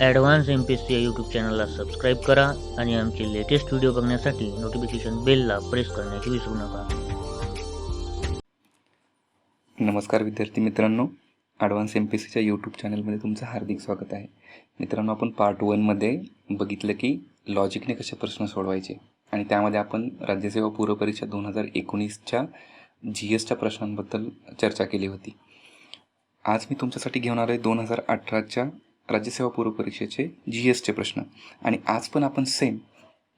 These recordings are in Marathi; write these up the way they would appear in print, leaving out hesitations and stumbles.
ॲडव्हान्स MPSC या यूट्यूब चॅनलला सबस्क्राईब करा आणि आमचे लेटेस्ट व्हिडिओ बघण्यासाठी नोटिफिकेशन बेलला प्रेस करण्याची विसरू नका. नमस्कार विद्यार्थी मित्रांनो, ॲडव्हान्स MPSCच्या यूट्यूब चॅनलमध्ये तुमचं हार्दिक स्वागत आहे. मित्रांनो, आपण पार्ट 1मध्ये बघितलं की लॉजिकने कसे प्रश्न सोडवायचे आणि त्यामध्ये आपण राज्यसेवा पूर्व परीक्षा 2019च्या GSच्या प्रश्नांबद्दल चर्चा केली होती. आज मी तुमच्यासाठी घेऊन आलो आहे 2018च्या राज्यसेवा पूर्व परीक्षेचे GSचे प्रश्न आणि आज पण आपण सेम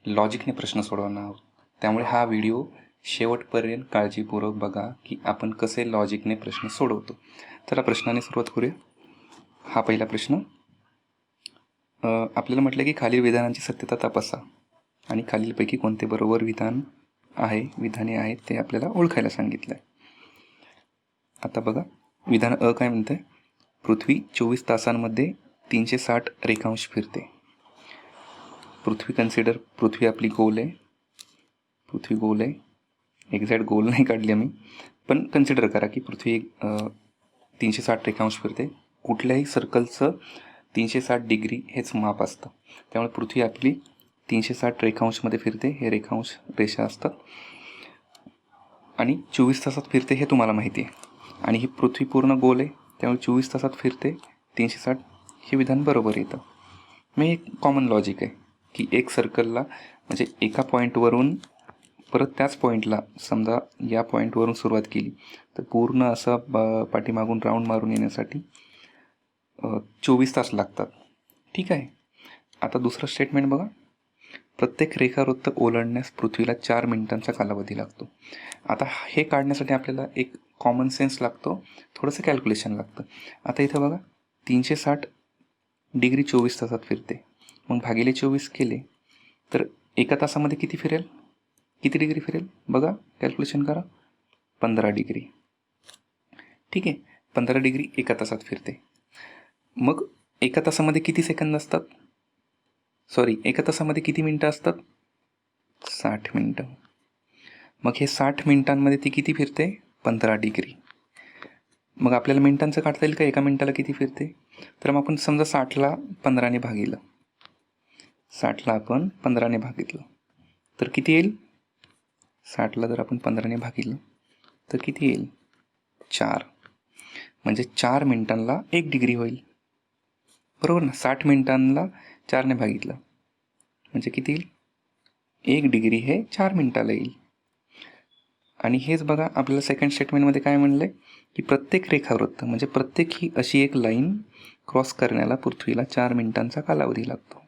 लॉजिकने प्रश्न सोडवणार आहोत. त्यामुळे हा व्हिडिओ शेवटपर्यंत काळजीपूर्वक बघा की आपण कसे लॉजिकने प्रश्न सोडवतो. चला प्रश्नाने सुरुवात करूया. हा पहिला प्रश्न, आपल्याला म्हटलं की खालील विधानांची सत्यता तपासा आणि खालीलपैकी कोणते बरोबर विधाने आहेत ते आपल्याला ओळखायला सांगितलं आहे. आता बघा, विधान अ काय म्हणतं, पृथ्वी 24 तासांमध्ये 360 रेखांश फिरते. पृथ्वी आपली गोल आहे. पृथ्वी गोल आहे. एक्झॅक्ट गोल नाही काढली आम्ही, पण कन्सिडर करा की पृथ्वी 360 रेखांश फिरते. कुठल्याही सर्कलचं 360 डिग्री हेच माप असतं. त्यामुळे पृथ्वी आपली 360 रेखांशमध्ये फिरते. हे रेखांश रेषा असतात आणि 24 तासात फिरते हे तुम्हाला माहिती आहे. आणि ही पृथ्वी पूर्ण गोल आहे, त्यामुळे 24 तासात फिरते 360. हे विधान बरोबर येतं. मग एक कॉमन लॉजिक आहे की एक सर्कलला म्हणजे एका पॉईंटवरून परत त्याच पॉईंटला, समजा या पॉईंटवरून सुरुवात केली तर पूर्ण असं पाठीमागून राऊंड मारून येण्यासाठी 24 तास लागतात. ठीक आहे. आता दुसरं स्टेटमेंट बघा, प्रत्येक रेखावृत्त ओलांडण्यास पृथ्वीला 4 मिनिटांचा कालावधी लागतो. आता हे काढण्यासाठी आपल्याला एक कॉमन सेन्स लागतो, थोडंसं कॅल्क्युलेशन लागतं. आता इथं बघा, 360 डिग्री 24 तासात फिरते, मग भागिले 24 केले तर एका तासामध्ये किती फिरेल, किती डिग्री फिरेल बघा, कॅल्क्युलेशन करा. 15 डिग्री. ठीक आहे, 15 डिग्री एका तासात फिरते. मग एका तासामध्ये किती सेकंद असतात, एका तासामध्ये किती मिनटं असतात, 60 मिनटं. मग हे 60 मिनटांमध्ये ती किती फिरते, 15 डिग्री. मग आपल्याला मिनटांचं काढता येईल का, एका मिनटाला किती फिरते. तर मग आपण समजा 60ला 15ने भागिलं, 60ला आपण 15ने भागितलं तर किती येईल, 60ला जर आपण 15ने भागिलं तर किती येईल, 4. म्हणजे 4 मिनिटांना 1 डिग्री होईल, बरोबर ना. 60 मिनिटांना 4ने भागितलं म्हणजे किती येईल, 1 डिग्री हे 4 मिनिटाला येईल. आणि हेच बघा, आपल्याला सेकंड स्टेटमेंटमध्ये काय म्हणलं आहे की प्रत्येक रेखावृत्त म्हणजे प्रत्येक ही अशी एक लाईन क्रॉस करण्याला पृथ्वीला 4 मिनिटांचा कालावधी लागतो.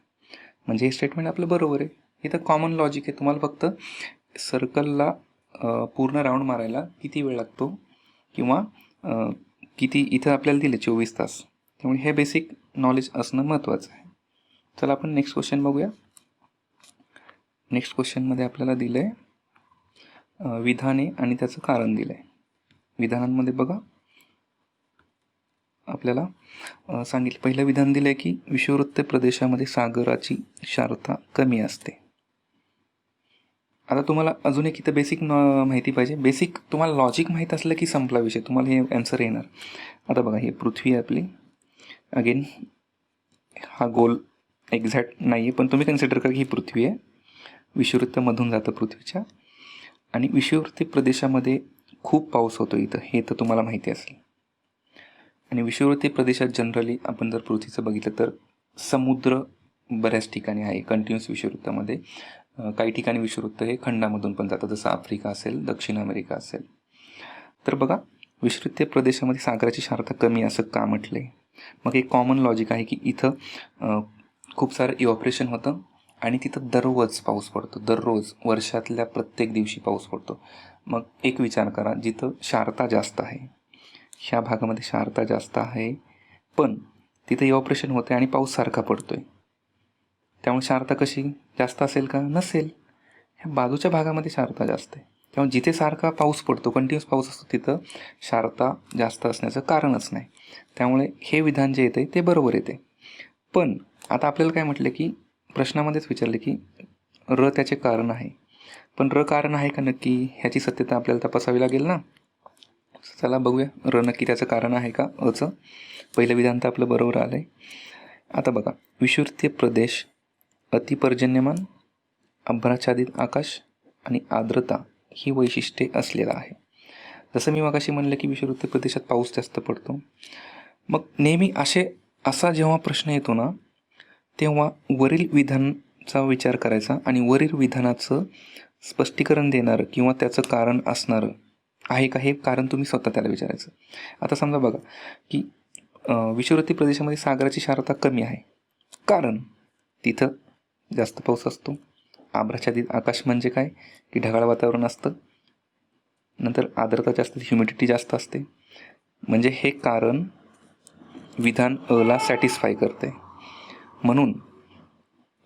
म्हणजे हे स्टेटमेंट आपलं बरोबर आहे. इथं कॉमन लॉजिक आहे. तुम्हाला फक्त सर्कलला पूर्ण राऊंड मारायला किती वेळ लागतो किंवा किती, इथं आपल्याला दिले 24 तास, त्यामुळे हे बेसिक नॉलेज असणं महत्त्वाचं आहे. चला आपण नेक्स्ट क्वेश्चन बघूया. नेक्स्ट क्वेश्चनमध्ये आपल्याला दिलं आहे विधाने आणि त्याचं कारण दिलं आहे. विधानांमध्ये बघा, आपल्याला सांगितलं, पहिलं विधान दिलं आहे की विषुववृत्त प्रदेशामध्ये सागराची क्षारता कमी असते. आता तुम्हाला अजून एक इथं बेसिक माहिती पाहिजे. बेसिक तुम्हाला लॉजिक माहीत असलं की संपला विषय, तुम्हाला हे आन्सर येणार. आता बघा, ही पृथ्वी आहे आपली. अगेन हा गोल एक्झॅक्ट नाही आहे, पण तुम्ही कन्सिडर करा की ही पृथ्वी आहे. विषुववृत्तामधून जातं पृथ्वीच्या, आणि विषुववृत्त प्रदेशामध्ये खूप पाऊस होतो इथं, हे तर तुम्हाला माहिती असेल. आणि विषुववृत्तीय प्रदेशात जनरली आपण जर पृथ्वीचं बघितलं तर समुद्र बऱ्याच ठिकाणी आहे कंटिन्युअस विषुववृत्तामध्ये. काही ठिकाणी विषुववृत्त हे खंडामधून पण जातं, जसं आफ्रिका असेल, दक्षिण अमेरिका असेल. तर बघा, विषुववृत्तीय प्रदेशामध्ये सागराची क्षारता कमी असं का म्हटलं आहे. मग एक कॉमन लॉजिक आहे की इथं खूप सारं इव्हॉपरेशन होतं आणि तिथं दररोज पाऊस पडतो, दररोज वर्षातल्या प्रत्येक दिवशी पाऊस पडतो. मग एक विचार करा, जिथं क्षारता जास्त आहे, ह्या भागामध्ये क्षारता जास्त आहे, पण तिथं इव्हॉपरेशन होते आणि पाऊस सारखा पडतो आहे, त्यामुळे क्षारता कशी जास्त असेल का, नसेल. ह्या बाजूच्या भागामध्ये क्षारता जास्त आहे, त्यामुळे जिथे सारखा पाऊस पडतो, कंटिन्युअस पाऊस असतो, तिथं क्षारता जास्त असण्याचं कारणच नाही. त्यामुळे हे विधान जे येते ते बरोबर येते. पण आता आपल्याला काय म्हटलं की प्रश्नामध्येच विचारले की त्याचे कारण आहे, पण कारण आहे का नक्की, ह्याची सत्यता आपल्याला तपासावी लागेल ना. चला बघूया, नक्की त्याचं कारण आहे का अचं. पहिलं विधान तर आपलं बरोबर आलं आहे. आता बघा, विषुवतीय प्रदेश, अतिपर्जन्यमान, अभ्राच्छादित आकाश आणि आर्द्रता ही वैशिष्ट्ये असलेला आहे. जसं मी मगाशी म्हणलं की विषुवतीय प्रदेशात पाऊस जास्त पडतो. मग नेहमी असा जेव्हा प्रश्न येतो ना, तेव्हा वरील विधानाचा विचार करायचा आणि वरील विधानाचं स्पष्टीकरण देणारं किंवा त्याचं कारण असणारं आहे का, हे कारण तुम्ही स्वतः त्याला विचारायचं. आता समजा बघा की विषुवतीय प्रदेशामध्ये सागराची क्षारता कमी आहे, कारण तिथं जास्त पाऊस असतो. आभ्राच्छादित आकाश म्हणजे काय की ढगाळ वातावरण असतं. नंतर आर्द्रता जास्त, ह्युमिडिटी जास्त असते. म्हणजे हे कारण विधान अला सॅटिस्फाय करते. म्हणून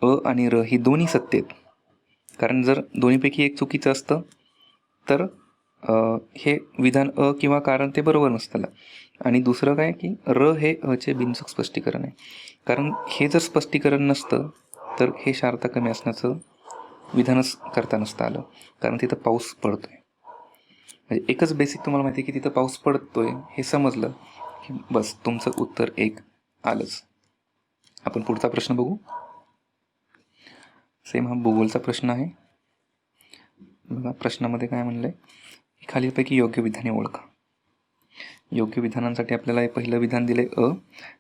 अ आणि र ही दोन्ही सत्य आहेत. कारण जर दोन्हीपैकी एक चुकीचं असतं तर हे विधान अ किंवा कारण ते बरोबर नसतं. आणि दुसरं काय की र हे अचे बिनचूक स्पष्टीकरण आहे. कारण हे जर स्पष्टीकरण नसतं तर हे क्षारता कमी असण्याचं विधानच करता नसतं आलं, कारण तिथं पाऊस पडतोय. म्हणजे एकच बेसिक तुम्हाला माहिती आहे की तिथं पाऊस पडतोय हे समजलं की बस तुमचं उत्तर एक आलंच. आपण पुढचा प्रश्न बघू. सेम हा भूगोलचा प्रश्न आहे. बघा, प्रश्नामध्ये काय म्हणलं आहे की खालीलपैकी योग्य विधाने ओळखा. योग्य विधानांसाठी आपल्याला पहिलं विधान दिलं आहे अ,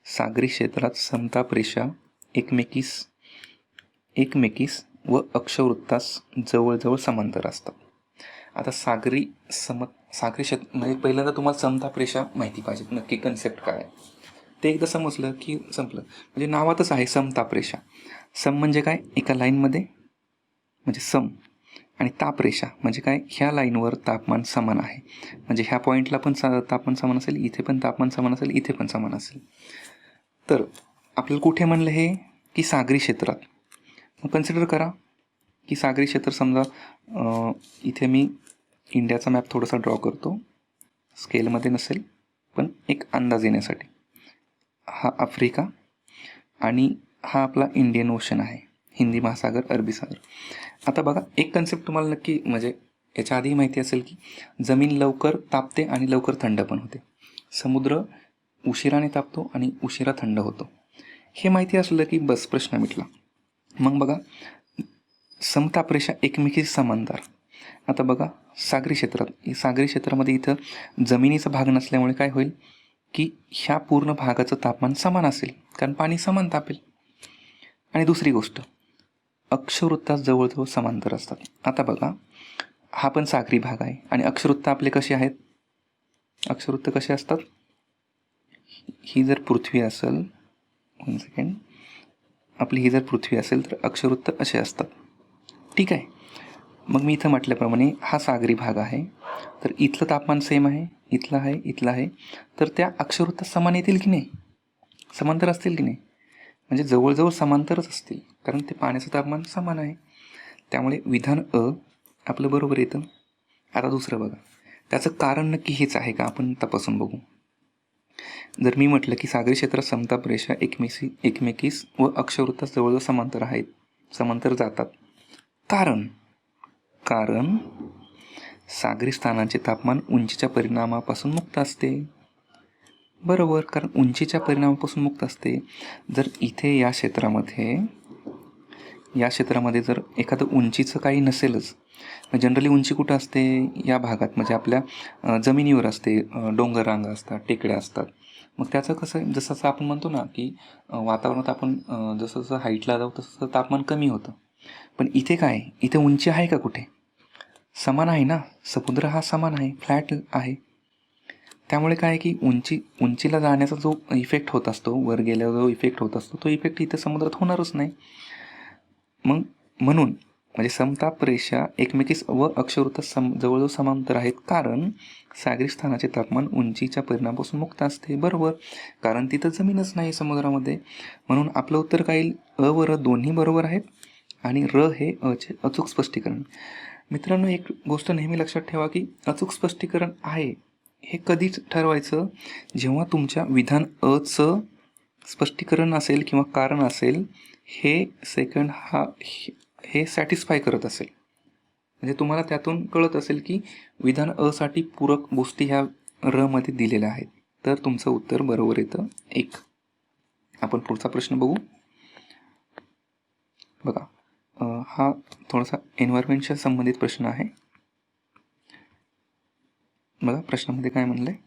सागरी क्षेत्रात समताप रेषा एकमेकीस व अक्षवृत्तास जवळजवळ समांतर असतात. आता सागरी क्षेत्र म्हणजे पहिल्यांदा तुम्हाला समताप रेषा माहिती पाहिजे, नक्की कन्सेप्ट काय आहे ते एकदा समजलं की संपलं. म्हणजे नावातच आहे समताप रेषा. सम म्हणजे काय, एका लाईनमध्ये म्हणजे सम, आणि तापरेषा म्हणजे काय, ह्या लाईनवर तापमान समान आहे. म्हणजे ह्या पॉईंटला पण तापमान समान असेल, इथे पण तापमान समान असेल, इथे पण समान असेल. तर आपल्याला कुठे म्हणलं हे की सागरी क्षेत्रात. मग कन्सिडर करा की सागरी क्षेत्र समजा इथे मी इंडियाचा मॅप थोडासा ड्रॉ करतो, स्केलमध्ये नसेल पण एक अंदाज येण्यासाठी. हा आफ्रिका आणि हा आपला इंडियन ओशन आहे, हिंदी महासागर, अरबी सागर. आता बघा, एक कन्सेप्ट तुम्हाला नक्की म्हणजे याच्या आधी माहिती असेल की जमीन लवकर तापते आणि लवकर थंड पण होते. समुद्र उशिराने तापतो आणि उशिरा थंड होतो. हे माहिती असलं की बस प्रश्न मिटला. मग बघा, समतापरेषा एकमेकीस समांतर. आता बघा, सागरी क्षेत्रामध्ये इथं जमिनीचा भाग नसल्यामुळे काय होईल की ह्या पूर्ण भागाचं तापमान समान असेल, कारण पाणी समान तापेल. आणि दुसरी गोष्ट, अक्षवृत्तास जवळजवळ समांतर असतात. आता बघा, हा पण सागरी भाग आहे आणि अक्षवृत्त आपले कसे आहेत, अक्षवृत्त कसे असतात, ही जर पृथ्वी असेल, 1 सेकंड, आपली ही जर पृथ्वी असेल तर अक्षवृत्त असे असतात. ठीक आहे. मग मी इथं म्हटल्याप्रमाणे हा सागरी भाग आहे, तर इथलं तापमान सेम आहे, इथलं आहे, तर त्या अक्षवृत्त समान येतील की नाही, समांतर असतील की नाही, म्हणजे जवळजवळ समांतरच असतील, कारण ते पाण्याचं तापमान समान आहे. त्यामुळे विधान अ आपलं बरोबर येतं. आता दुसरं बघा, त्याचं कारण नक्की हेच आहे का, आपण तपासून बघू. जर मी म्हटलं की सागरी क्षेत्रात समताप रेषा एकमेकीस व अक्षवृत्तास जवळजवळ समांतर आहेत, समांतर जातात, कारण सागरी स्थानाचे तापमान उंचीच्या परिणामापासून मुक्त असते. बरोबर, कारण उंचीच्या परिणामापासून मुक्त असते. जर इथे या क्षेत्रामध्ये जर एखादं उंचीचं काही नसेलच, जनरली उंची कुठं असते, या भागात म्हणजे आपल्या जमिनीवर असते, डोंगर रांगा असतात, टेकड्या असतात. मग त्याचं कसं, जसं आपण म्हणतो ना की वातावरणात आपण जसं हाईटला जाऊ तसं तापमान कमी होतं. पण इथे काय, इथे उंची आहे का कुठे, समान आहे ना, समुद्र हा समान आहे, फ्लॅट आहे. त्यामुळे काय की उंचीला जाण्याचा जो इफेक्ट होत असतो, वर गेल्यावर जो इफेक्ट होत असतो, तो इफेक्ट इथे समुद्रात होणारच नाही. म्हणून म्हणजे समताप रेषा एकमेकीस व अक्षवृत्त जवळजवळ समांतर आहेत, कारण सागरी स्थानाचे तापमान उंचीच्या परिणामापासून मुक्त असते. बरोबर, कारण तिथं जमीनच नाही समुद्रामध्ये. म्हणून आपलं उत्तर काय येईल, अ व र दोन्ही बरोबर आहेत आणि र हे अचे अचूक स्पष्टीकरण. मित्रांनो, एक गोष्ट नेहमी लक्षात ठेवा की अचूक स्पष्टीकरण आहे हे कधीच ठरवायचं, जेव्हा तुमच्या विधान अचं स्पष्टीकरण असेल किंवा कारण असेल, हे सेकंड हे सॅटिस्फाय करत असेल. म्हणजे तुम्हाला त्यातून कळत असेल की विधान असाठी पूरक गोष्टी ह्या र मध्ये दिलेल्या आहेत, तर तुमचं उत्तर बरोबर येतं 1. आपण पुढचा प्रश्न बघू. बघा, हा थोडासा एन्व्हायरमेंटच्या संबंधित प्रश्न आहे. बघा प्रश्नामध्ये काय म्हणलं आहे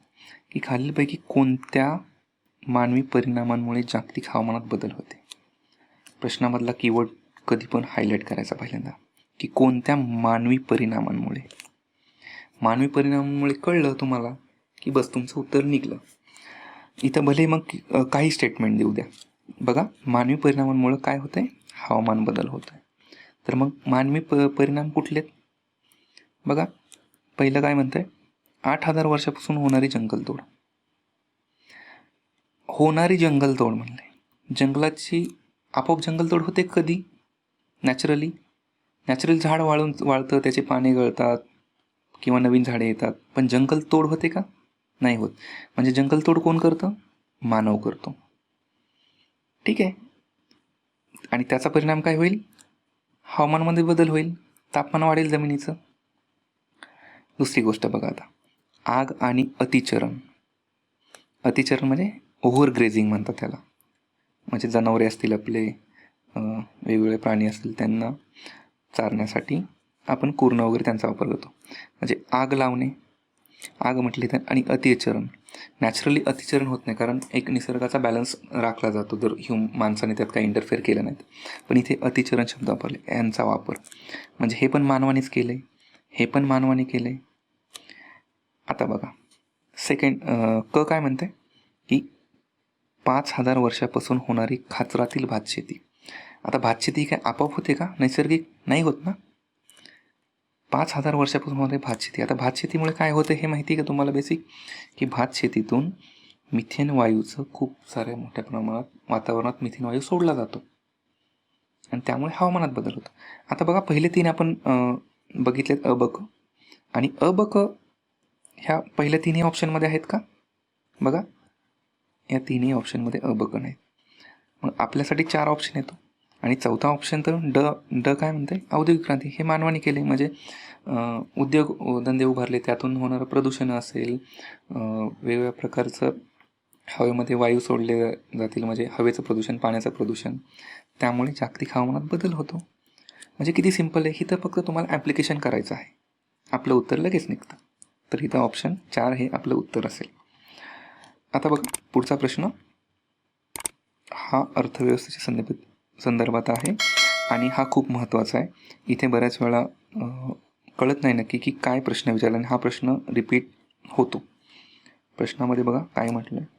की खालीलपैकी कोणत्या मानवी परिणामांमुळे जागतिक हवामानात बदल होते. प्रश्नामधला कीवर्ड कधी पण हायलाईट करायचा पहिल्यांदा, की कोणत्या मानवी परिणामांमुळे. मानवी परिणामांमुळे कळलं तुम्हाला की बस तुमचं उत्तर निघलं. इथं भले मग काही स्टेटमेंट देऊ द्या. बघा, मानवी परिणामांमुळे काय होतं आहे, हवामान बदल होत आहे. तर मग मानवी परिणाम कुठले? बघा, पहिलं काय म्हणतं आहे, 8,000 वर्षापासून होणारी जंगलतोड. होणारी जंगलतोड म्हणले, जंगलाची आपोआप जंगलतोड होते कधी? नॅचरली झाड वाळतं, त्याचे पाने गळतात किंवा नवीन झाडे येतात. पण जंगलतोड होते का? नाही होत. म्हणजे जंगलतोड कोण करतं? मानव करतो. ठीक आहे. आणि त्याचा परिणाम काय होईल? हवामानामध्ये बदल होईल, तापमान वाढेल जमिनीचं. दुसरी गोष्ट बघा आता, आग आणि अतिचरण. अतिचरण म्हणजे ओव्हर ग्रेझिंग म्हणतात त्याला. म्हणजे जनावरे असतील आपले, वेगवेगळे प्राणी असतील, त्यांना चारण्यासाठी आपण कुरणं वगैरे त्यांचा वापर करतो. म्हणजे आग लावणे, आग म्हटली तर. आणि अतिचरण, नॅचरली अतिचरण होत नाही, कारण एक निसर्गाचा बॅलन्स राखला जातो जर माणसाने त्यात काही इंटरफेअर केलं नाही. पण इथे अतिचरण शब्द वापरले, यांचा वापर म्हणजे हे पण मानवानेच केलं आहे, हे पण मानवाने केलं आहे. आता बघा सेकंड काय म्हणते की 5,000 वर्षापासून होणारी खाचरातील भातशेती. आता भातशेती काय आपोआप होते का? नैसर्गिक नाही होत ना. 5,000 वर्षापासून होणारी भातशेती. आता भातशेतीमुळे काय होतं हे माहिती आहे का तुम्हाला? बेसिक की भातशेतीतून मिथेन वायूचं खूप साऱ्या मोठ्या प्रमाणात वातावरणात मिथेन वायू सोडला जातो आणि त्यामुळे हवामानात बदल होतो. आता बघा, पहिले 3 आपण बघितलेत, अबक. आणि अबक ह्या पहिल्या 3ही ऑप्शनमध्ये आहेत का? बघा, या 3ही ऑप्शनमध्ये अबक नाहीत. मग आपल्यासाठी 4 ऑप्शन येतो. आणि चौथा ऑप्शन तर ड काय म्हणते, औद्योगिक क्रांती. हे मानवाने केले, म्हणजे उद्योग धंदे उभारले, त्यातून होणारं प्रदूषण असेल, वेगवेगळ्या प्रकारचं हवेमध्ये वायू सोडले जातील, म्हणजे हवेचं प्रदूषण, पाण्याचं प्रदूषण, त्यामुळे जागतिक हवामानात बदल होतो. म्हणजे किती सिम्पल आहे. इथं फक्त तुम्हाला ॲप्लिकेशन करायचं आहे, आपलं उत्तर लगेच निघतं. तर इथं ऑप्शन 4 हे आपलं उत्तर असेल. आता बघ पुढचा प्रश्न, हा अर्थव्यवस्थेच्या संदर्भात आहे आणि हा खूप महत्त्वाचा आहे. इथे बऱ्याच वेळा कळत नाही नक्की की काय प्रश्न विचारला, आणि हा प्रश्न रिपीट होतो. प्रश्नामध्ये बघा काय म्हटलं आहे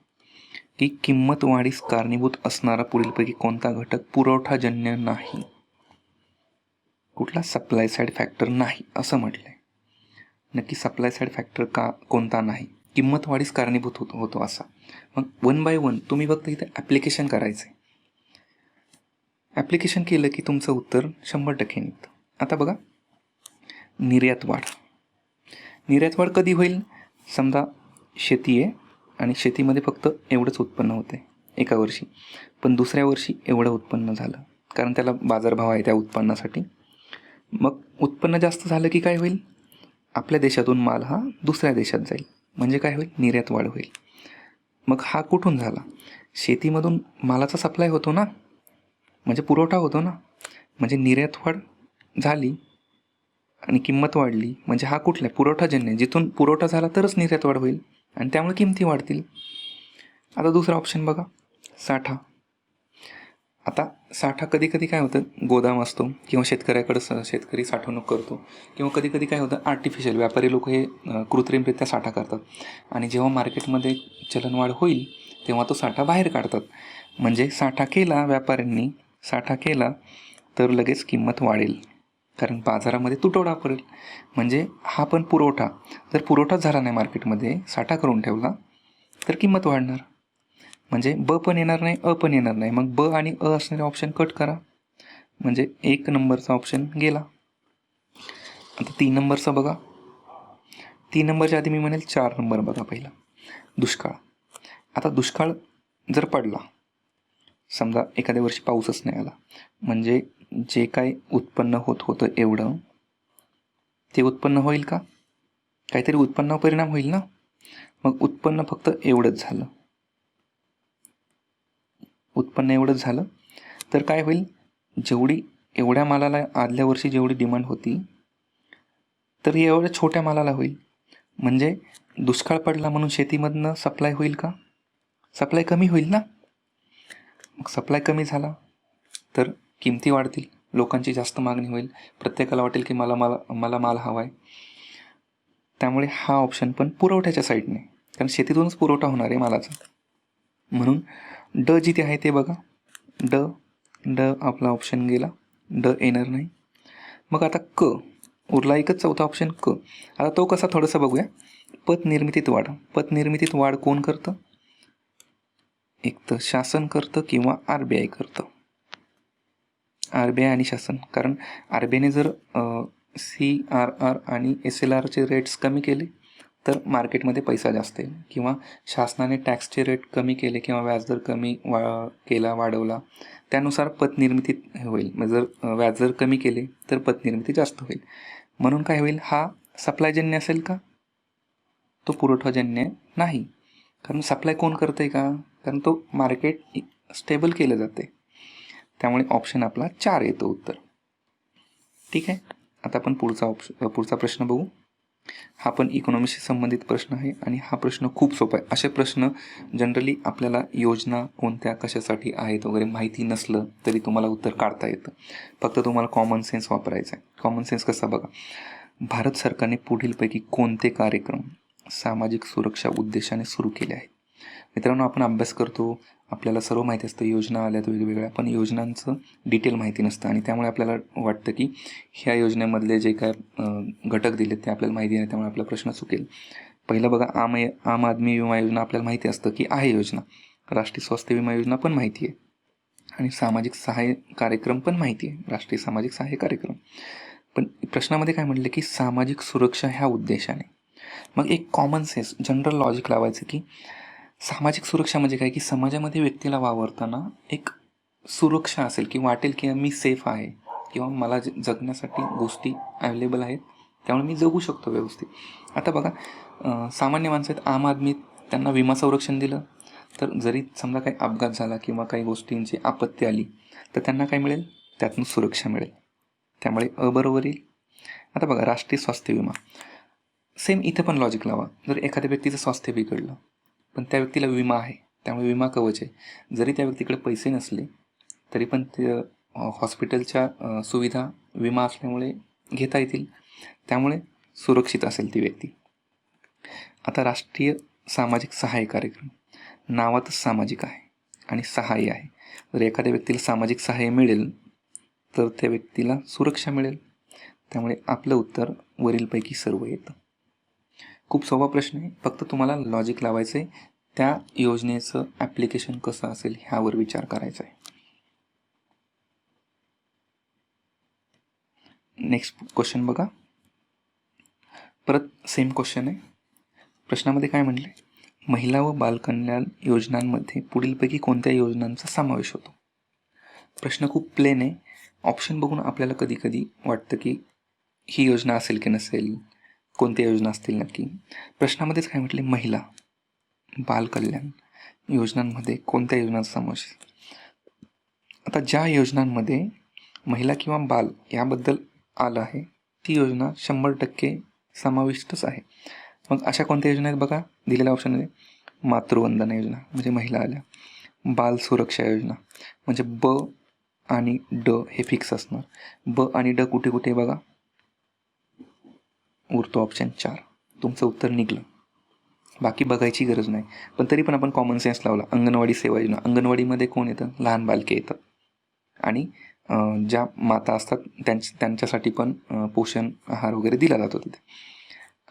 की किंमत वाढीस कारणीभूत असणारा पुढीलपैकी कोणता घटक पुरवठाजन्य नाही. कुठला? सप्लाय साईड फॅक्टर नाही असं म्हटलं आहे. नक्की सप्लाय साईड फॅक्टर का कोणता नाही? किंमत वाढीस कारणीभूत होतो असा. मग 1 बाय 1 तुम्ही फक्त इथे ॲप्लिकेशन करायचं आहे. ॲप्लिकेशन केलं की तुमचं उत्तर 100% निघतं. आता बघा, निर्यात वाढ. निर्यात वाढ कधी होईल? समजा शेती आहे आणि शेतीमध्ये फक्त एवढंच उत्पन्न होतं आहे एका वर्षी, पण दुसऱ्या वर्षी एवढं उत्पन्न झालं, कारण त्याला बाजारभाव आहे त्या उत्पन्नासाठी. मग उत्पन्न जास्त झालं की काय होईल? आपल्या देशातून माल हा दुसऱ्या देशात जाईल, म्हणजे काय होईल? निर्यात वाढ होईल. मग हा कुठून झाला? शेतीमधून मालाचा सप्लाय होतो ना, म्हणजे पुरवठा होतो ना, म्हणजे निर्यात वाढ झाली आणि किंमत वाढली, म्हणजे हा कुठला? पुरवठाजन्य. जिथून पुरवठा झाला तरच निर्यात वाढ होईल आणि त्यामुळे किमती वाढतील. आता दुसरा ऑप्शन बघा, साठा. आता साठा कधी कधी काय होतं, गोदाम असतो किंवा शेतकऱ्याकडं शेतकरी साठवणूक करतो, किंवा कधी कधी काय होतं, आर्टिफिशियल व्यापारी लोक हे कृत्रिमरित्या साठा करतात आणि जेव्हा मार्केटमध्ये चलनवाढ होईल तेव्हा तो साठा बाहेर काढतात. म्हणजे साठा केला व्यापाऱ्यांनी, साठा केला तर लगेच किंमत वाढेल, कारण बाजारामध्ये तुटवडा पडेल. म्हणजे हा पण पुरवठा, जर पुरवठाच झाला नाही मार्केटमध्ये, साठा करून ठेवला तर किंमत वाढणार. म्हणजे ब पण येणार नाही, अ पण येणार नाही. मग ब आणि अ असणारे ऑप्शन कट करा, म्हणजे 1 नंबरचा ऑप्शन गेला. आता 3 नंबरचा बघा. 3 नंबरच्या आधी मी म्हणेल 4 नंबर बघा पहिला, दुष्काळ. आता दुष्काळ जर पडला, समजा एखाद्या वर्षी पाऊसच नाही आला, म्हणजे जे काय उत्पन्न होतं एवढं, ते उत्पन्न होईल का? काहीतरी उत्पन्नावर परिणाम होईल ना. मग उत्पन्न फक्त एवढंच झालं, उत्पन्न एवढंच झालं तर काय होईल, एवढ्या मालाला आदल्या वर्षी जेवढी डिमांड होती तर एवढ्या छोट्या मालाला होईल. म्हणजे दुष्काळ पडला म्हणून शेतीमधनं सप्लाय होईल का? सप्लाय कमी होईल ना. मग सप्लाय कमी झाला तर किमती वाढतील, लोकांची जास्त मागणी होईल, प्रत्येकाला वाटेल की मला माल हवा आहे. त्यामुळे हा ऑप्शन पण पुरवठ्याच्या साईडने, कारण शेतीतूनच पुरवठा होणार आहे मालाचा. म्हणून ड जिथे आहे ते बघा, ड आपला ऑप्शन गेला, ड येणार नाही. मग आता क उरला एकच चौथा ऑप्शन क. आता तो कसा थोडंसं बघूया. पत निर्मितीत वाढ कोण करतं? एक तर शासन करतं किंवा RBI करतं. RBI आणि शासन. कारण RBIने जर CRR आणि SLRचे रेट्स कमी केले तर मार्केटमध्ये पैसा जास्त येईल, किंवा शासनाने टॅक्सचे रेट कमी केले किंवा व्याजदर कमी वाढवला, त्यानुसार पतनिर्मिती होईल. जर व्याजदर कमी केले तर पतनिर्मिती जास्त होईल. म्हणून काय होईल, हा सप्लायजन्य असेल का? तो पुरवठाजन्य नाही. कारण सप्लाय कोण करतं आहे का? कारण तो मार्केट स्टेबल केलं जाते. त्यामुळे ऑप्शन आपला 4 येतो उत्तर. ठीक आहे. आता आपण पुढचा प्रश्न बघू. हा पण इकॉनॉमीशी संबंधित प्रश्न आहे आणि हा प्रश्न खूप सोपा आहे. असे प्रश्न जनरली आपल्याला योजना कोणत्या कशासाठी आहेत वगैरे माहिती नसलं तरी तुम्हाला उत्तर काढता येतं. फक्त तुम्हाला कॉमन सेन्स वापरायचा आहे. कॉमन सेन्स कसा बघा. भारत सरकारने पुढीलपैकी कोणते कार्यक्रम सामाजिक सुरक्षा उद्देशाने सुरू केले आहेत? मित्रांनो, आपण अभ्यास करतो, आपल्याला सर्व माहिती असतं, योजना आल्यात वेगवेगळ्या, पण योजनांचं डिटेल माहिती नसतं आणि त्यामुळे आपल्याला वाटतं की ह्या योजनेमधले जे काय घटक दिलेत ते आपल्याला माहिती नाही, त्यामुळे आपला प्रश्न चुकेल. पहिलं बघा, आम आदमी विमा योजना आपल्याला माहिती असतं की आहे योजना. राष्ट्रीय स्वास्थ्य विमा योजना पण माहिती आहे आणि सामाजिक सहाय्य कार्यक्रम पण माहिती आहे, राष्ट्रीय सामाजिक सहाय्य कार्यक्रम. पण प्रश्नामध्ये काय म्हटलं की सामाजिक सुरक्षा ह्या उद्देशाने. मग एक कॉमन सेन्स जनरल लॉजिक लावायचं की सामाजिक सुरक्षा म्हणजे काय, की समाजामध्ये व्यक्तीला वावरताना एक सुरक्षा असेल की वाटेल की मी सेफ आहे किंवा मला जगण्यासाठी गोष्टी अवेलेबल आहेत, त्यामुळे मी जगू शकतो व्यवस्थित. आता बघा, सामान्य माणसं आहेत, आम आदमी, त्यांना विमा संरक्षण दिलं तर जरी समजा काही अपघात झाला किंवा काही गोष्टींची आपत्ती आली तर त्यांना काय मिळेल, त्यातून सुरक्षा मिळेल. त्यामुळे बरोबर येईल. आता बघा, राष्ट्रीय स्वास्थ्य विमा, सेम इथं पण लॉजिक लावा. जर एखाद्या व्यक्तीचं स्वास्थ्य बिघडलं पण त्या व्यक्तीला विमा आहे, त्यामुळे विमा कवच आहे. जरी त्या व्यक्तीकडे पैसे नसले तरी पण ते हॉस्पिटलच्या सुविधा विमा असल्यामुळे घेता येतील, त्यामुळे सुरक्षित असेल ती व्यक्ती. आता राष्ट्रीय सामाजिक सहाय्य कार्यक्रम, नावातच सामाजिक आहे आणि सहाय्य आहे. जर एखाद्या व्यक्तीला सामाजिक सहाय्य मिळेल तर त्या व्यक्तीला सुरक्षा मिळेल. त्यामुळे आपलं उत्तर वरीलपैकी सर्व येतं. खूप सोपा प्रश्न आहे, फक्त तुम्हाला लॉजिक लावायचं आहे, त्या योजनेचं ॲप्लिकेशन कसं असेल ह्यावर विचार करायचा आहे. नेक्स्ट क्वेश्चन बघा. परत सेम क्वेश्चन आहे. प्रश्नामध्ये काय म्हटले, महिला व बालकल्याण योजनांमध्ये पुढीलपैकी कोणत्या योजनांचा समावेश होतो? प्रश्न खूप प्लेन आहे. ऑप्शन बघून आपल्याला कधी कधी वाटतं की ही योजना असेल की नसेल, कोणत्या योजना असतील नक्की. प्रश्नामध्येच काय म्हटले, महिला बालकल्याण योजनांमध्ये कोणत्या योजनांचा समावेश आहे? आता ज्या योजनांमध्ये महिला किंवा बाल याबद्दल आलं आहे ती योजना 100% समाविष्टच आहे. मग अशा कोणत्या योजना आहेत बघा दिलेल्या ऑप्शनमध्ये. मातृवंदना योजना म्हणजे महिला आल्या, बाल सुरक्षा योजना म्हणजे ब आणि ड हे फिक्स असणार. ब आणि ड कुठे कुठे बघा, उरतो ऑप्शन 4. तुमचं उत्तर निघलं, बाकी बघायची गरज नाही. पण तरी पण आपण कॉमन सेन्स लावला. अंगणवाडी सेवा योजना, अंगणवाडीमध्ये कोण येतं, लहान बालके येतात आणि ज्या माता असतात त्यांच्यासाठी पण पोषण आहार वगैरे दिला जातो तिथे.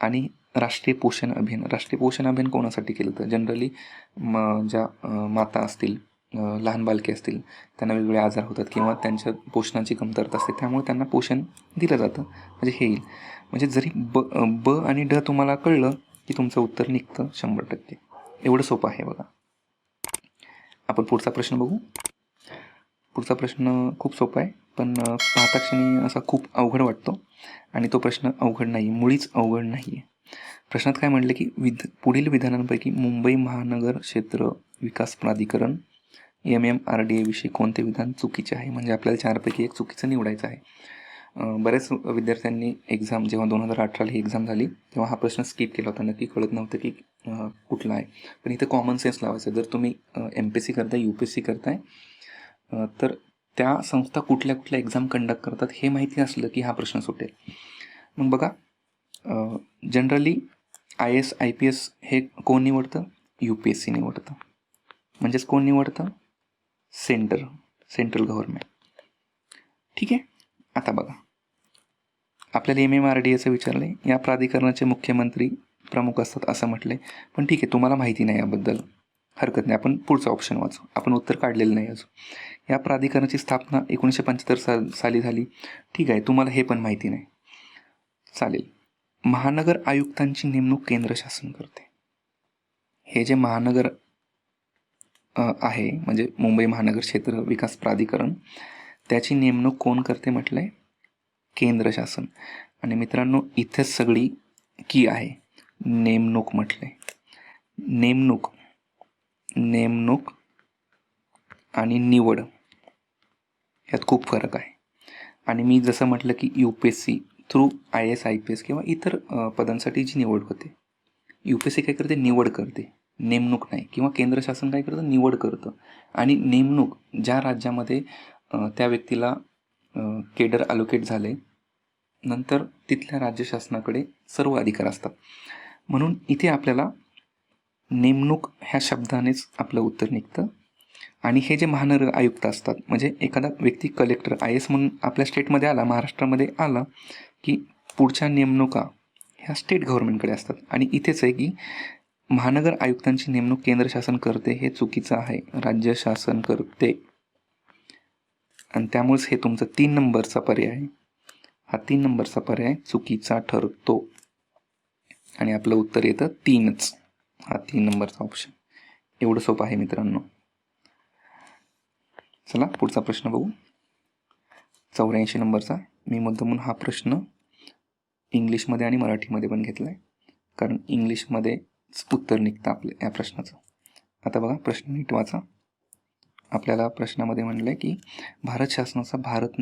आणि राष्ट्रीय पोषण अभियान कोणासाठी केलं तर जनरली ज्या माता असतील, लहान बालके असतील, त्यांना वेगवेगळे आजार होतात किंवा त्यांच्या पोषणाची कमतरता असते, त्यामुळे त्यांना पोषण दिलं जातं. म्हणजे हे येईल. म्हणजे जरी ब आणि ड तुम्हाला कळलं की तुमचं उत्तर निघतं 100%. एवढं सोपं आहे बघा. आपण पुढचा प्रश्न बघू. पुढचा प्रश्न खूप सोपा आहे, पण पाहता क्षणी असा खूप अवघड वाटतो आणि तो प्रश्न अवघड नाही, मुळीच अवघड नाही आहे. प्रश्नात काय म्हटलं की पुढील विधानांपैकी मुंबई महानगर क्षेत्र विकास प्राधिकरण MMRDA विषयी कोणते विधान चुकीचे आहे, म्हणजे आपल्याला 4पैकी 1 चुकीचं निवडायचं आहे. बऱ्याच विद्यार्थ्यांनी एक्झाम जेव्हा 2018 ही एक्झाम झाली तेव्हा हा प्रश्न स्किप केला होता, नक्की कळत नव्हतं की कुठला आहे. पण इथं कॉमन सेन्स लावायचं. जर तुम्ही MPSC करताय, UPSC करताय, तर त्या संस्था कुठल्या कुठल्या एक्झाम कंडक्ट करतात हे माहिती असलं की हा प्रश्न सुटेल. मग बघा, जनरली IAS IPS हे कोण निवडतं? UPSC निवडतं. म्हणजेच कोण निवडतं? Central government. ठीक आहे. आता बघा, आपल्याला MMRDAचं विचारले, या प्राधिकरणाचे मुख्यमंत्री प्रमुख असतात असं म्हटले. पण ठीक आहे, तुम्हाला माहिती नाही याबद्दल, हरकत नाही, आपण पुढचं ऑप्शन वाचू. आपण उत्तर काढलेलं नाही अजून. या प्राधिकरणाची स्थापना 1975 साली झाली. ठीक आहे, तुम्हाला हे पण माहिती नाही, चालेल. महानगर आयुक्तांची नेमणूक केंद्र शासन करते. हे जे महानगर आहे म्हणजे मुंबई महानगर क्षेत्र विकास प्राधिकरण, त्याची नेमणूक कोण करते म्हटलंय? केंद्र शासन. आणि मित्रांनो, इथेच सगळी की आहे. नेमणूक म्हटलंय. नेमणूक आणि निवड यात खूप फरक आहे. आणि मी जसं म्हटलं की UPSC थ्रू IAS IPS किंवा इतर पदांसाठी जी निवड होते, UPSC काय करते? निवड करते, नेमणूक नाही. किंवा केंद्र शासन काय करतं? निवड करतं. आणि नेमणूक ज्या राज्यामध्ये त्या व्यक्तीला केडर अलोकेट झाले, नंतर तिथल्या राज्य शासनाकडे सर्व अधिकार असतात. म्हणून इथे आपल्याला नेमणूक ह्या शब्दानेच आपलं उत्तर निघतं. आणि हे जे महानगर आयुक्त असतात, म्हणजे एखादा व्यक्ती कलेक्टर IAS म्हणून आपल्या स्टेटमध्ये आला, महाराष्ट्रामध्ये आला, की पुढच्या नेमणुका ह्या स्टेट गव्हर्नमेंटकडे असतात. आणि इथेच आहे की महानगर आयुक्तांची नेमणूक केंद्र शासन करते, हे चुकीचं आहे. राज्य शासन करते. आणि त्यामुळेच हे तुमचं 3 नंबरचा पर्याय, हा 3 नंबरचा पर्याय चुकीचा ठरतो. आणि आपलं उत्तर येतं 3च, हा 3 नंबरचा ऑप्शन. एवढं सोपं आहे मित्रांनो. चला पुढचा प्रश्न बघू. 84 नंबरचा. मी मुद्दामून हा प्रश्न इंग्लिशमध्ये आणि मराठीमध्ये पण घेतला आहे, कारण इंग्लिशमध्येच उत्तर निघतं आपलं या प्रश्नाचं. आता बघा, प्रश्न नीट वाचा. आपल्याला प्रश्नामध्ये म्हणलं आहे की भारत शासनाचा भारत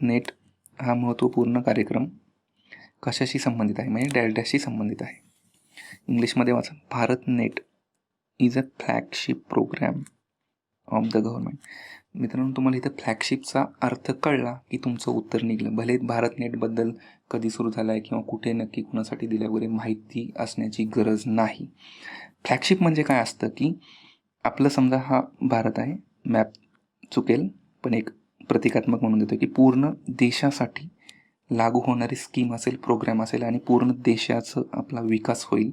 नेट हा महत्त्वपूर्ण कार्यक्रम कशाशी संबंधित आहे, म्हणजे डॅशशी संबंधित आहे. इंग्लिशमध्ये वाचा. Bharat net is a flagship programme of the government. मित्रांनो, तुम्हाला इथं फ्लॅगशिपचा अर्थ कळला की तुमचं उत्तर निघलं. भले भारत नेटबद्दल कधी सुरू झाला आहे किंवा कुठे नक्की कुणासाठी दिल्या वगैरे माहिती असण्याची गरज नाही. फ्लॅगशिप म्हणजे काय असतं की आपलं समजा हा भारत आहे, मॅप चुकेल पण एक प्रतिकात्मक म्हणून देतो की पूर्ण देशासाठी लागू होणारी स्कीम असेल, प्रोग्राम असेल आणि पूर्ण देशाचं आपला विकास होईल,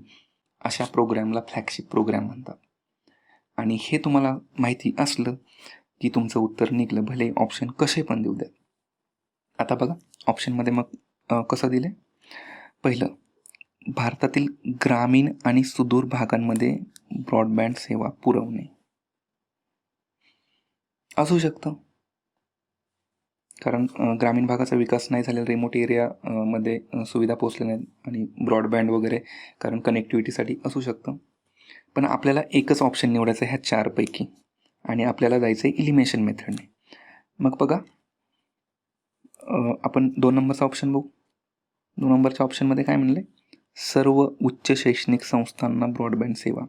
अशा प्रोग्रॅमला फ्लॅगशिप प्रोग्राम म्हणतात. आणि हे तुम्हाला माहिती असलं की तुमचं उत्तर निघलं, भले ऑप्शन कसे पण देऊ द्या. आता बघा, ऑप्शनमध्ये मग कसं दिलं आहे? पहिलं, भारतातील ग्रामीण आणि सुदूर भागांमध्ये ब्रॉडबँड सेवा पुरवणे असू शकतं, कारण ग्रामीण भागाचा विकास नाही झालेला, रिमोट एरियामध्ये सुविधा पोचल्या नाहीत आणि ब्रॉडबँड वगैरे कारण कनेक्टिव्हिटीसाठी असू शकतं. पण आपल्याला एकच ऑप्शन निवडायचं ह्या 4 पैकी आणि आपल्याला जायचं आहे इलिमिनेशन मेथडने. मग बघा, आपण 2 नंबरचा ऑप्शन बघू. 2 नंबरच्या ऑप्शनमध्ये काय म्हणले? सर्व उच्च शैक्षणिक संस्थांना ब्रॉडबँड सेवा.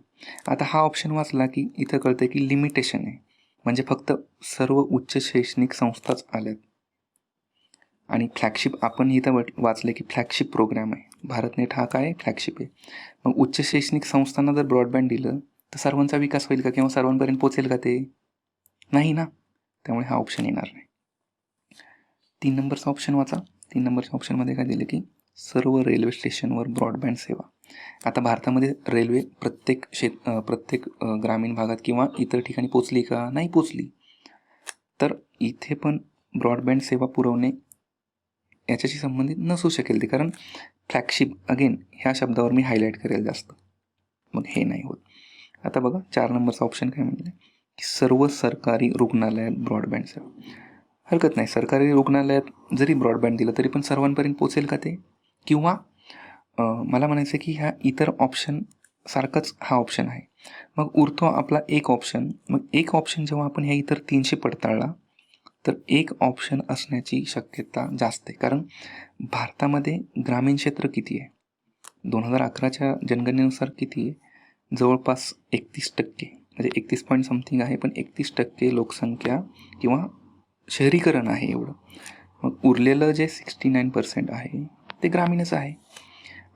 आता हा ऑप्शन वाचला की इथं कळतं की लिमिटेशन आहे, म्हणजे फक्त सर्व उच्च शैक्षणिक संस्थाच आल्यात. आणि फ्लॅगशिप आपण इथं वाचले की फ्लॅगशिप प्रोग्राम आहे. भारत नेट हा काय? फ्लॅगशिप आहे. मग उच्च शैक्षणिक संस्थांना जर ब्रॉडबँड दिलं तर सर्वांचा विकास होईल का किंवा सर्वांपर्यंत पोचेल का? ते नाही ना. त्यामुळे हा ऑप्शन येणार नाही. 3 नंबरचा ऑप्शन वाचा. 3 नंबरच्या ऑप्शनमध्ये काय दिलं की सर्व रेल्वे स्टेशनवर ब्रॉडबँड सेवा. आता भारतामध्ये रेल्वे प्रत्येक ग्रामीण भागात किंवा इतर ठिकाणी पोचली का? नाही पोचली. तर इथे पण ब्रॉडबँड सेवा पुरवणे याच्याशी संबंधित नसू शकेल ते, कारण फ्लॅगशिप अगेन ह्या शब्दावर मी हायलाईट करेल जास्त. मग हे नाही होत. आता बघा, 4 नंबरचा ऑप्शन काय म्हणलं की सर्व सरकारी रुग्णालयात ब्रॉडबँड सेवा. हरकत नाही, सरकारी रुग्णालयात जरी ब्रॉडबँड दिलं तरी पण सर्वांपर्यंत पोचेल का ते? किंवा मला म्हणायचं की ह्या इतर ऑप्शन सारखाच हा ऑप्शन आहे. मग उरतो आपला एक ऑप्शन. मग एक ऑप्शन जेव्हा आपण ह्या इतर 300 पडताळला तर एक ऑप्शन असण्याची शक्यता जास्त आहे. कारण भारतामध्ये ग्रामीण क्षेत्र किती आहे? 2011च्या जनगणनेनुसार किती आहे? जवळपास 31% म्हणजे 31 पॉईंट समथिंग आहे, पण 31% लोकसंख्या किंवा शहरीकरण आहे एवढं. मग उरलेलं जे 69% आहे ते ग्रामीणच आहे.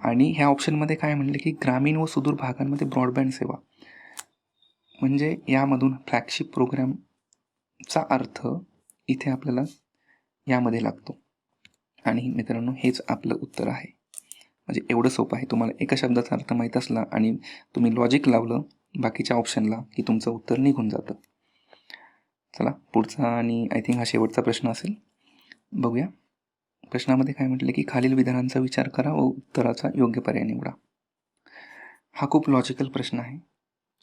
आणि ह्या ऑप्शनमध्ये काय म्हणले की ग्रामीण व सुदूर भागांमध्ये ब्रॉडबँड सेवा, म्हणजे यामधून फ्लॅगशिप प्रोग्रामचा अर्थ इथे आपल्याला यामध्ये लागतो. आणि मित्रांनो हेच आपलं उत्तर आहे. म्हणजे एवढं सोपं आहे. तुम्हाला एका शब्दाचा अर्थ माहीत असला आणि तुम्ही लॉजिक लावलं बाकीच्या ऑप्शनला की तुमचं उत्तर निघून जातं. चला पुढचा आणि आय थिंक हा शेवटचा प्रश्न असेल, बघूया. प्रश्नामध्ये काय म्हटलं की खालील विधानांचा विचार करा व उत्तराचा योग्य पर्याय निवडा. हा खूप लॉजिकल प्रश्न आहे,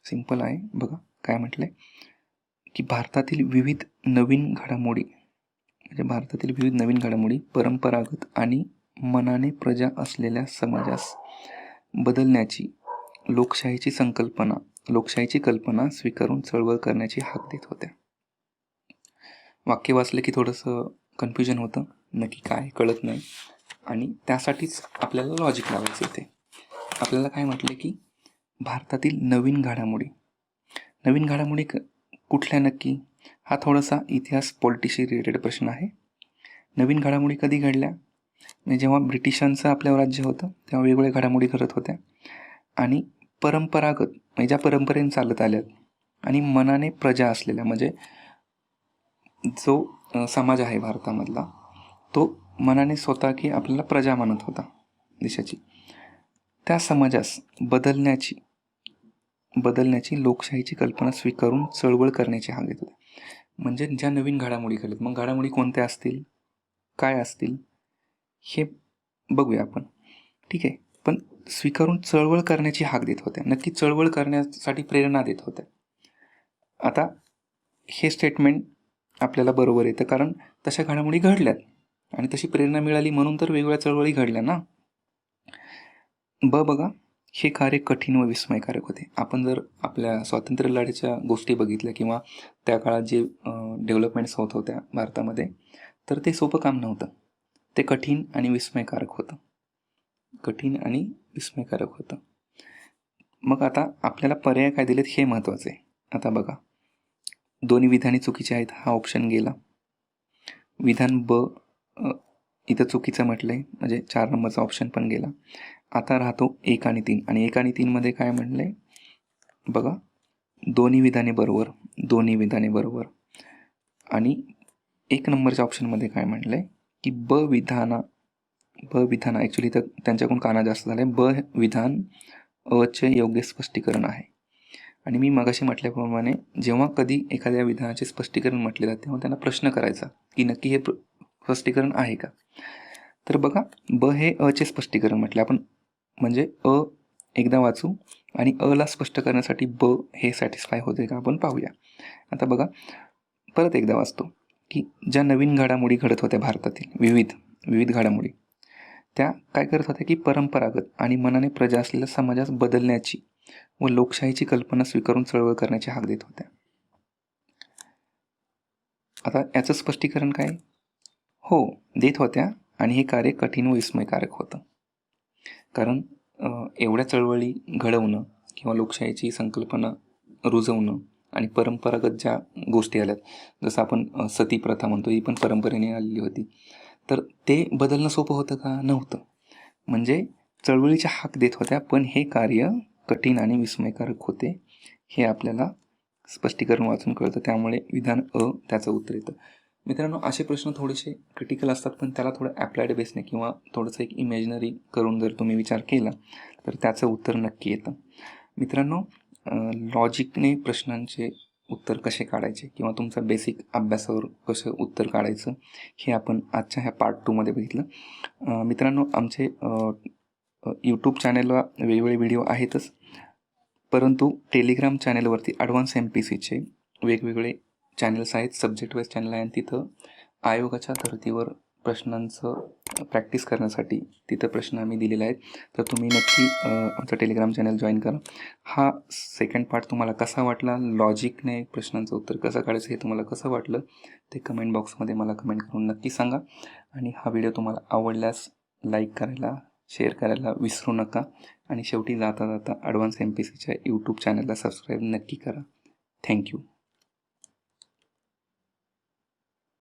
सिंपल आहे. बघा काय म्हटलंय की भारतातील विविध नवीन घडामोडी परंपरागत आणि मनाने प्रजा असलेल्या समाजास बदलण्याची लोकशाहीची कल्पना स्वीकारून चळवळ करण्याची हाक देत होत्या. वाक्य वाचलं की थोडंसं कन्फ्युजन होतं, नक्की काय कळत नाही. आणि त्यासाठीच आपल्याला लॉजिक लावायचं इथे. आपल्याला काय म्हटलं की भारतातील नवीन घडामोडी कुठल्या नक्की? हा थोडासा इतिहास पॉलिटिशी रिलेटेड प्रश्न आहे. नवीन घडामोडी कधी घडल्या? म्हणजे जेव्हा ब्रिटिशांचं आपल्यावर राज्य होतं तेव्हा वेगवेगळ्या घडामोडी घडत होत्या. आणि परंपरागत म्हणजे ज्या परंपरेने चालत आल्यात आणि मनाने प्रजा असलेल्या, म्हणजे जो समाज आहे भारतामधला तो मनाने स्वतः की आपल्याला प्रजा मानत होता देशाची, त्या समाजास बदलण्याची लोकशाहीची कल्पना स्वीकारून चळवळ करण्याची हाक देत होते. म्हणजे ज्या नवीन घडामोडी घडल्यात, मग घडामोडी कोणत्या असतील, काय असतील हे बघूया आपण, ठीक आहे. पण स्वीकारून चळवळ करण्याची हाक देत होत्या, नक्की चळवळ करण्यासाठी प्रेरणा देत होत्या. आता हे स्टेटमेंट आपल्याला बरोबर येतं, कारण तशा घडामोडी घडल्यात आणि तशी प्रेरणा मिळाली म्हणून तर वेगवेगळ्या चळवळी घडल्या ना. बघा, हे कार्य कठीण व विस्मयकारक होते. आपण जर आपल्या स्वातंत्र्य लढ्याच्या गोष्टी बघितल्या किंवा त्या काळात जे डेव्हलपमेंट्स होत होत्या भारतामध्ये, तर ते सोपं काम नव्हतं. ते कठीण आणि विस्मयकारक होतं. मग आता आपल्याला पर्याय काय दिलेत हे महत्त्वाचं आहे. आता बघा, दोन्ही विधाने चुकीचे आहेत, हा ऑप्शन गेला. विधान ब इथं चुकीचं म्हटलंय, म्हणजे 4 नंबरचा ऑप्शन पण गेला. आता राहतो 1 आणि 3. आणि 1 आणि 3 मध्ये काय म्हणलंय बघा, दोन्ही विधाने बरोबर. आणि 1 नंबरच्या ऑप्शनमध्ये काय म्हणलंय की ब विधान ॲक्च्युली तर त्यांच्याकडून काना जास्त झालाय. ब विधान अचे योग्य स्पष्टीकरण आहे. आणि मी मगाशी म्हटल्याप्रमाणे जेव्हा कधी एखाद्या विधानाचे स्पष्टीकरण म्हटले जाते तेव्हा त्यांना प्रश्न करायचा की नक्की हे स्पष्टीकरण आहे का. तर बघा, ब हे अचे स्पष्टीकरण म्हटले आपण, म्हणजे अ एकदा वाचू आणि अला स्पष्ट करण्यासाठी ब हे सॅटिस्फाय होते का आपण पाहूया. आता बघा, परत एकदा वाचतो की ज्या नवीन घडामोडी घडत होत्या भारतातील विविध घडामोडी, त्या काय करत होत्या की परंपरागत आणि मनाने प्रजा असलेल्या समाजास बदलण्याची व लोकशाहीची कल्पना स्वीकारून चळवळ करण्याची हाक देत होत्या. आता याचं स्पष्टीकरण काय? हो, देत होत्या. आणि हे कार्य कठीण व विस्मयकारक होतं, कारण एवढ्या चळवळी घडवणं किंवा लोकशाहीची संकल्पना रुजवणं आणि परंपरागत ज्या गोष्टी आल्यात, जसं आपण सती प्रथा म्हणतो, ही पण परंपरेने आलेली होती, तर ते बदलणं सोपं होतं का? नव्हतं. म्हणजे चळवळीच्या हाक देत होत्या, पण हे कार्य कठीण आणि विस्मयकारक होते, हे आपल्याला स्पष्टीकरण वाचून कळतं. त्यामुळे विधान अ त्याचं उत्तर येतं. मित्रांनो, असे प्रश्न थोडेसे क्रिटिकल असतात, पण त्याला थोडं ॲप्लाइड बेसने किंवा थोडंसं एक इमॅजिनरी करून जर तुम्ही विचार केला तर त्याचं उत्तर नक्की येतं. मित्रांनो, लॉजिकने प्रश्नांचे उत्तर कसे काढायचे किंवा तुमचा बेसिक अभ्यासावर कसं उत्तर काढायचं हे आपण आजच्या ह्या पार्ट 2मध्ये बघितलं. मित्रांनो, आमचे यूट्यूब चॅनलला वेगवेगळे व्हिडिओ आहेतच, परंतु टेलिग्राम चॅनलवरती ॲडव्हान्स MPCचे वेगवेगळे चॅनल्स आहेत, सब्जेक्ट वाईज चॅनल आहे. आणि तिथं आयोगाच्या धर्तीवर प्रश्नांचं प्रॅक्टिस करण्यासाठी तिथं प्रश्न आम्ही दिलेले आहेत. तर तुम्ही नक्की आमचं टेलिग्राम चॅनल जॉईन करा. हा सेकंड पार्ट तुम्हाला कसा वाटला, लॉजिकने प्रश्नांचं उत्तर कसं काढायचं हे तुम्हाला कसं वाटलं ते कमेंट बॉक्समध्ये मला कमेंट करून नक्की सांगा. आणि हा व्हिडिओ तुम्हाला आवडल्यास लाईक करायला, शेअर करायला विसरू नका. आणि शेवटी जाता जाता ॲडव्हान्स MPSCच्या यूट्यूब चॅनलला सबस्क्राईब नक्की करा. थँक्यू.